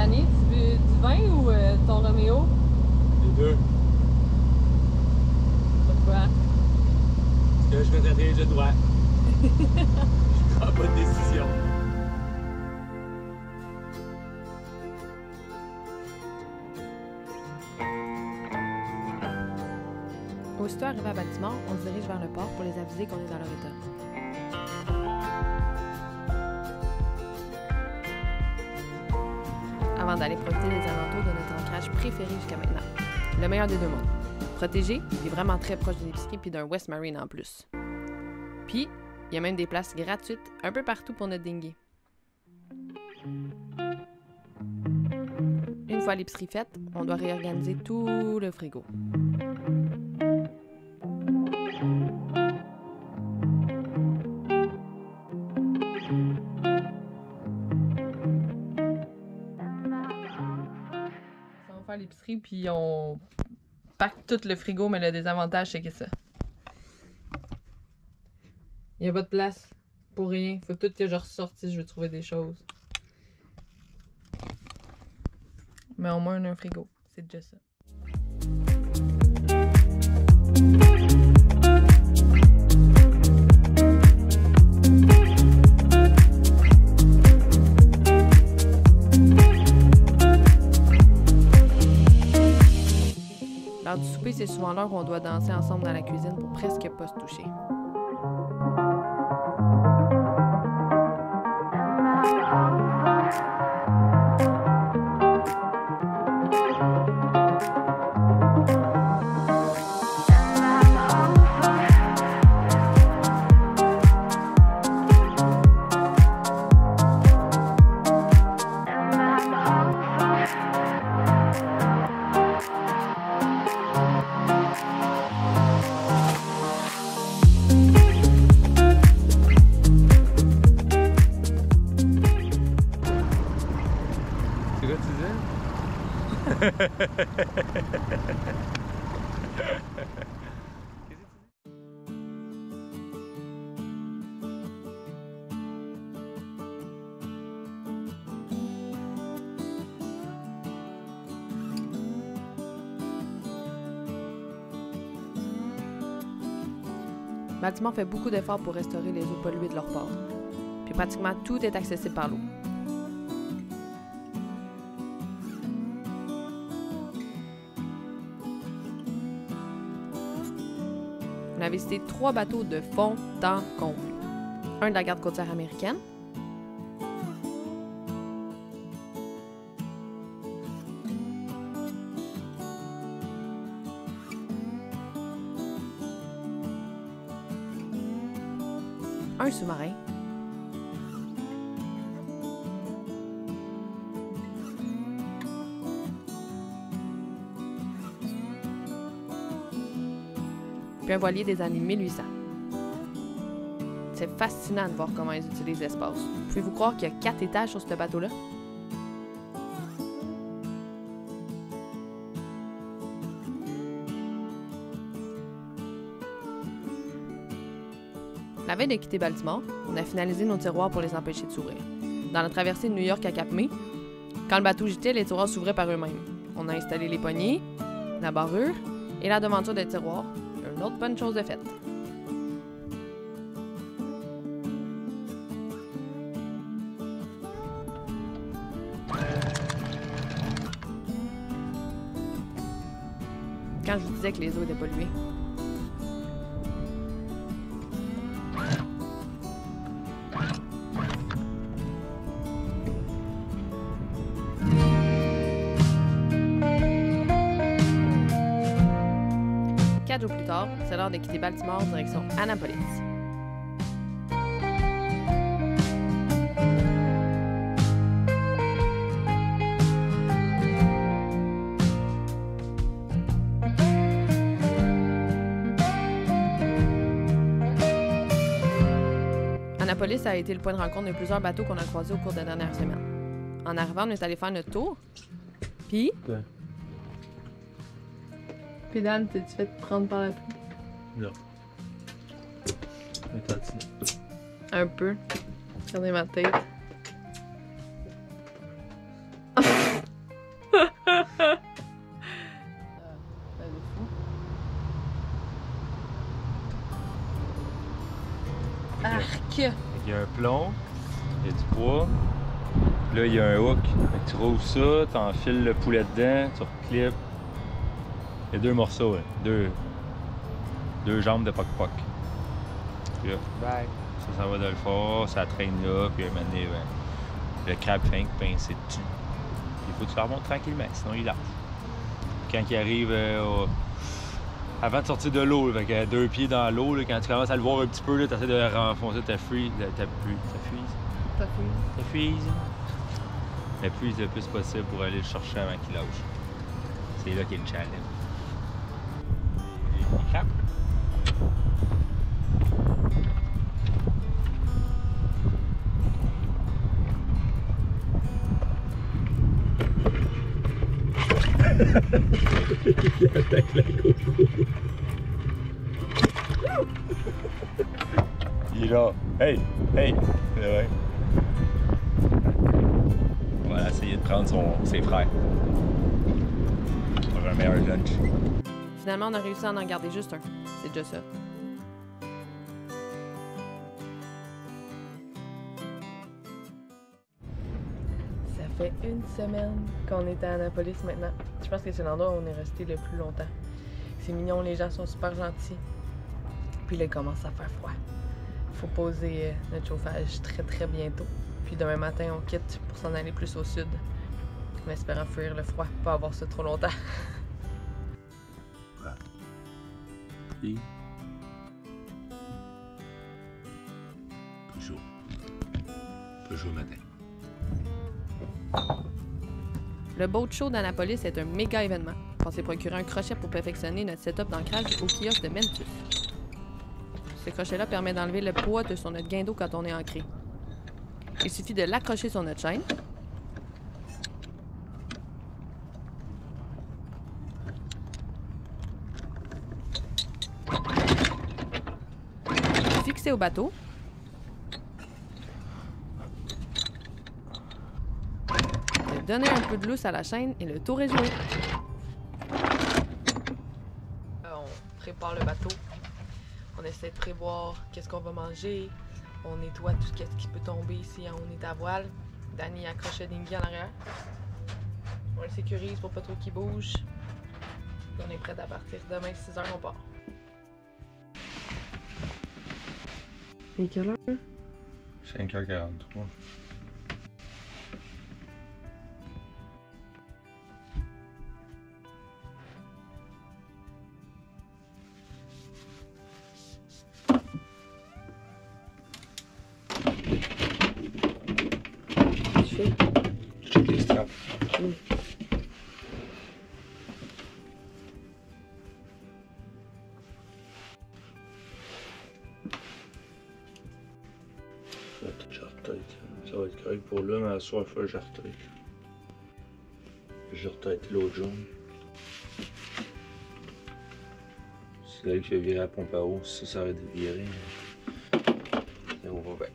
accompagner? Tu veux du vin ou ton Roméo? Les deux. Pourquoi? Parce que je fais traiter je dois. Je prends pas de décision. Aussitôt arrivé à Baltimore, on se dirige vers le port pour les aviser qu'on est dans leur état. Avant d'aller profiter des alentours de notre ancrage préféré jusqu'à maintenant. Le meilleur des deux mondes. Protégé, puis vraiment très proche d'une épicerie puis d'un West Marine en plus. Puis, il y a même des places gratuites un peu partout pour notre dinghy. Une fois l'épicerie faite, on doit réorganiser tout le frigo. On va faire l'épicerie puis on pack tout le frigo, mais le désavantage c'est que ça. Il n'y a pas de place pour rien. Faut tout que je ressorte si je veux trouver des choses. Mais au moins on a un frigo. C'est déjà ça. L'heure du souper, c'est souvent l'heure où on doit danser ensemble dans la cuisine pour presque pas se toucher. C'est quoi tu disais? Baltimore fait beaucoup d'efforts pour restaurer les eaux polluées de leur port. Puis pratiquement tout est accessible par l'eau. On a visité 3 bateaux de fond en comble. Un de la garde côtière américaine, un sous-marin, puis un voilier des années 1800. C'est fascinant de voir comment ils utilisent l'espace. Pouvez-vous croire qu'il y a 4 étages sur ce bateau-là? La veille de quitter Baltimore, on a finalisé nos tiroirs pour les empêcher de s'ouvrir. Dans la traversée de New York à Cap May, quand le bateau gîtait, les tiroirs s'ouvraient par eux-mêmes. On a installé les poignées, la barrure et la devanture des tiroirs. Une autre bonne chose de faite. Quand je vous disais que les eaux étaient polluées. Quatre jours plus tard, c'est l'heure de quitter Baltimore direction Annapolis. Annapolis a été le point de rencontre de plusieurs bateaux qu'on a croisés au cours des dernières semaines. En arrivant, on est allé faire notre tour. Puis, Puis Dan, t'es-tu fait prendre par la pluie? Non. Mais t'as dit. Un peu. Regardez ma tête. plomb, il y a du poids. Là, il y a un hook. Fait que tu rouvres ça, tu enfiles le poulet dedans, tu reclips. Il y a deux morceaux, hein. Deux jambes de poc-poc. Puis là, bye. Ça va dans le fort, ça traîne là, puis à un moment donné, ben, le crabe fin pincé dessus. Il faut que tu le remontes tranquillement, sinon il lâche. Quand il arrive avant de sortir de l'eau, avec 2 pieds dans l'eau, quand tu commences à le voir un petit peu, tu essaies de renfoncer ta freeze. La freeze le plus possible pour aller le chercher avant qu'il lâche. C'est là qu'est le challenge. Il crabe. Il attaque la GoPro. Il est là. Hey! Hey! Ouais. On va essayer de prendre ses frères. Pour un meilleur lunch. Finalement, on a réussi à en garder juste un. C'est déjà ça. Ça fait une semaine qu'on est à Annapolis maintenant. Je pense que c'est l'endroit où on est resté le plus longtemps. C'est mignon, les gens sont super gentils. Puis là, il commence à faire froid. Il faut poser notre chauffage très bientôt. Puis demain matin, on quitte pour s'en aller plus au sud. En espérant fuir le froid, pas avoir ça trop longtemps. Et... Plus chaud. Plus chaud matin. Le Boat Show d'Annapolis est un méga événement. On s'est procuré un crochet pour perfectionner notre setup d'ancrage au kiosque de Mentus. Ce crochet-là permet d'enlever le poids sur notre guindeau quand on est ancré. Il suffit de l'accrocher sur notre chaîne. Fixer au bateau. Donner un peu de lousse à la chaîne et le tour est joué. On prépare le bateau. On essaie de prévoir qu'est-ce qu'on va manger. On nettoie tout ce qui peut tomber si on est à voile. Danny accroche le dinghy en arrière. On le sécurise pour pas trop qu'il bouge. Et on est prêt à partir. Demain, 6h, on part. Et quelle heure? 5h43. Je check les straps. Oui. Je retête. Ça va être correct pour là, mais à soir, il faut que je retête. Je retête l'autre jaune. C'est là que je vais virer à la pompe à eau. Ça aurait de virer. Ça va bien.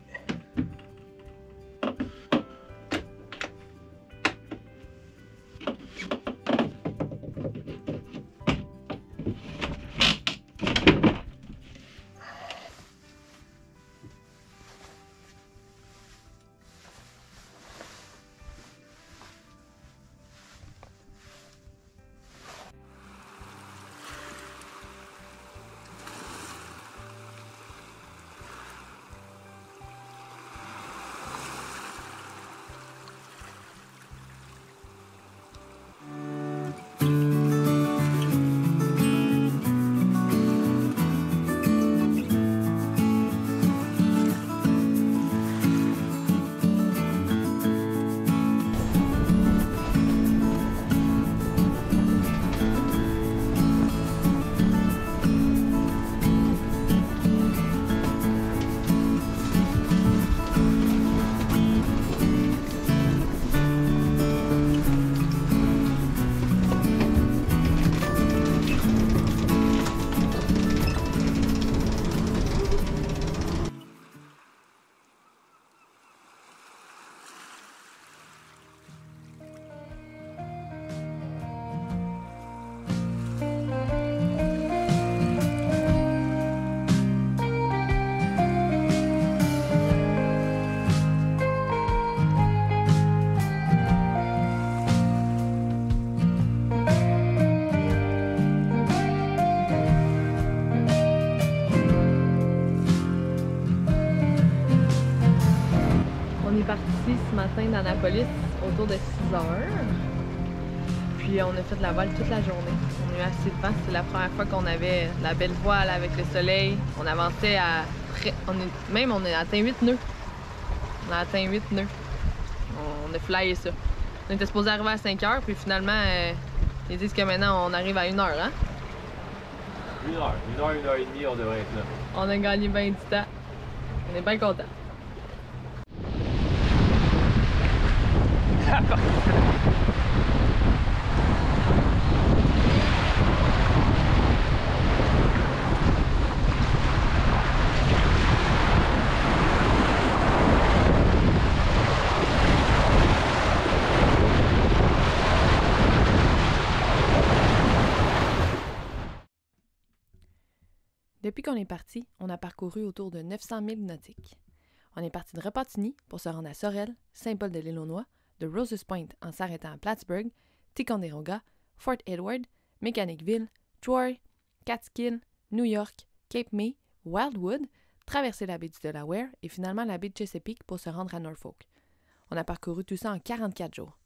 d'Annapolis autour de 6 heures. Puis on a fait de la voile toute la journée. On a eu assez de vent. C'était la première fois qu'on avait la belle voile avec le soleil. On avançait à... on a atteint 8 nœuds. On a atteint 8 nœuds. On a flyé ça. On était supposé arriver à 5 heures, puis finalement, ils disent que maintenant on arrive à 1 heure, hein? 1 heure, 1 heure et demie, on devrait être là. On a gagné bien du temps. On est bien contents. Depuis qu'on est parti, on a parcouru autour de 900 milles nautiques. On est parti de Repentigny pour se rendre à Sorel, Saint-Paul-de-l'Île-aux-Noix, de Roses Point en s'arrêtant à Plattsburgh, Ticonderoga, Fort Edward, Mechanicville, Troy, Catskill, New York, Cape May, Wildwood, traverser la baie du Delaware et finalement la baie de Chesapeake pour se rendre à Norfolk. On a parcouru tout ça en 44 jours.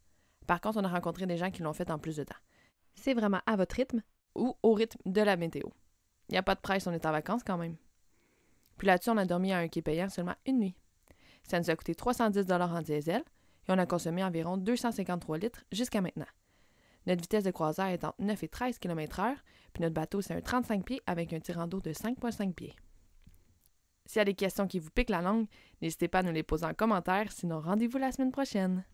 Par contre, on a rencontré des gens qui l'ont fait en plus de temps. C'est vraiment à votre rythme ou au rythme de la météo. Il n'y a pas de presse, on est en vacances quand même. Puis là-dessus, on a dormi à un quai payant seulement une nuit. Ça nous a coûté 310 $ en diesel et on a consommé environ 253 litres jusqu'à maintenant. Notre vitesse de croisière est entre 9 et 13 km/h, puis notre bateau, c'est un 35 pieds avec un tirant d'eau de 5,5 pieds. S'il y a des questions qui vous piquent la langue, n'hésitez pas à nous les poser en commentaire, sinon rendez-vous la semaine prochaine.